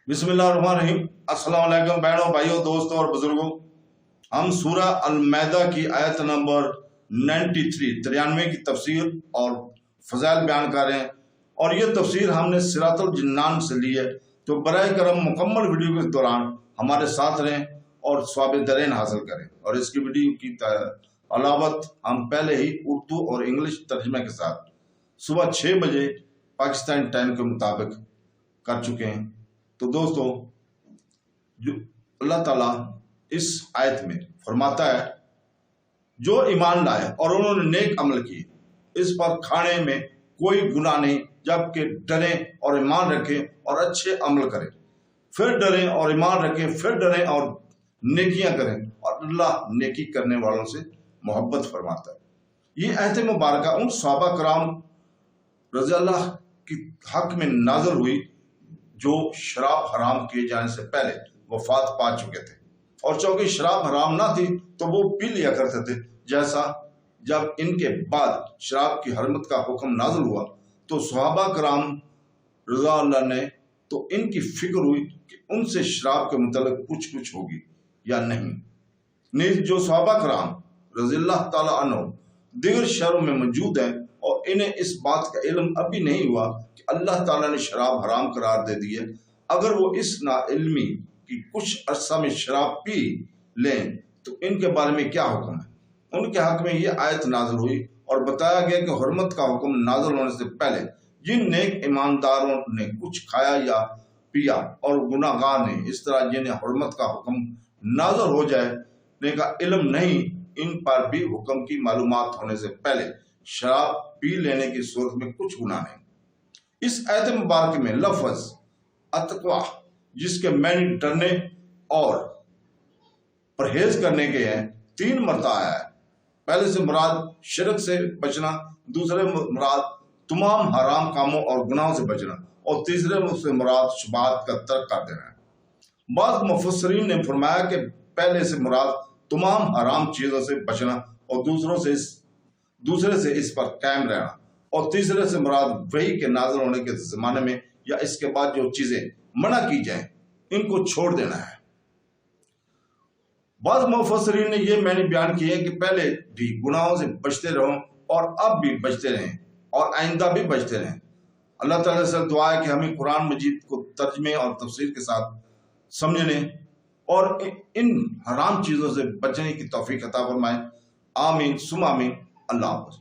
بسم اللہ الرحمن الرحیم۔ السلام علیکم بہنوں، بھائیوں، دوستوں اور بزرگوں۔ ہم سورہ المائدہ کی آیت نمبر 93 کی تفسیر اور فضائل بیان کر رہے ہیں، اور یہ تفسیر ہم نے صراط الجنان سے لی ہے۔ تو براہ کرم مکمل ویڈیو کے دوران ہمارے ساتھ رہیں اور ثواب درین حاصل کریں۔ اور اس کی ویڈیو کی علاوت ہم پہلے ہی اردو اور انگلش ترجمے کے ساتھ صبح 6 بجے پاکستانی ٹائم کے مطابق کر چکے ہیں۔ تو دوستو، جو اللہ تعالیٰ اس آیت میں فرماتا ہے، جو ایمان لائے اور انہوں نے نیک عمل کیے، اس پر کھانے میں کوئی گناہ نہیں، جبکہ ڈریں اور ایمان رکھیں اور اچھے عمل کریں، پھر ڈریں اور ایمان رکھیں، پھر ڈریں اور نیکیاں کریں، اور اللہ نیکی کرنے والوں سے محبت فرماتا ہے۔ یہ آیت مبارکہ ان صحابہ کرام رضی اللہ کی حق میں نازل ہوئی جو شراب حرام کیے جانے سے پہلے وفات پا چکے تھے، اور چونکہ شراب حرام نہ تھی تو وہ پی لیا کرتے تھے۔ جیسا جب ان کے بعد شراب کی حرمت کا حکم نازل ہوا تو صحابہ کرام رضا اللہ نے تو ان کی فکر ہوئی کہ ان سے شراب کے متعلق کچھ ہوگی یا نہیں۔ نیز جو صحابہ کرام رضی اللہ تعالیٰ عنہ دیگر شہروں میں موجود ہیں اور انہیں اس بات کا علم ابھی نہیں ہوا کہ اللہ تعالیٰ نے شراب حرام قرار دے دی ہے، اگر وہ اس ناعلمی کی کچھ عرصہ میں شراب پی لیں تو ان کے بارے میں کیا حکم ہے؟ ان کے حق میں یہ آیت نازل ہوئی اور بتایا گیا کہ حرمت کا حکم نازل ہونے سے پہلے جن نیک ایمانداروں نے کچھ کھایا یا پیا اور گناہ گار نے اس طرح جنہیں حرمت کا حکم نازل ہو جائے کا علم نہیں، ان پر بھی حکم کی معلومات ہونے سے پہلے شراب پی لینے کی صورت میں کچھ گناہ نہیں۔ اس آیت مبارک میں لفظ اتقوا، جس کے معنی ڈرنے اور پرہیز کرنے کے ہیں، 3 مرتبہ آیا ہے۔ پہلے سے مراد شرک سے بچنا، دوسرے مراد تمام حرام کاموں اور گناہوں سے بچنا، اور تیسرے سے مراد شبہات کا ترک کر دینا ہے۔ بعض مفسرین نے فرمایا کہ پہلے سے مراد تمام حرام چیزوں سے بچنا، اور دوسرے سے اس پر قائم رہنا، اور تیسرے سے مراد وحی کے نازل ہونے کے زمانے میں یا اس کے بعد جو چیزیں منع کی جائیں ان کو چھوڑ دینا ہے۔ بعض مفسرین نے یہ معنی بیان کیے کہ پہلے بھی گناہوں سے بچتے رہو اور اب بھی بچتے رہیں اور آئندہ بھی بچتے رہیں۔ اللہ تعالیٰ سے دعا ہے کہ ہمیں قرآن مجید کو ترجمے اور تفسیر کے ساتھ سمجھنے اور ان حرام چیزوں سے بچنے کی توفیق عطا فرمائے۔ آمین ثم آمین۔ اللہ حافظ۔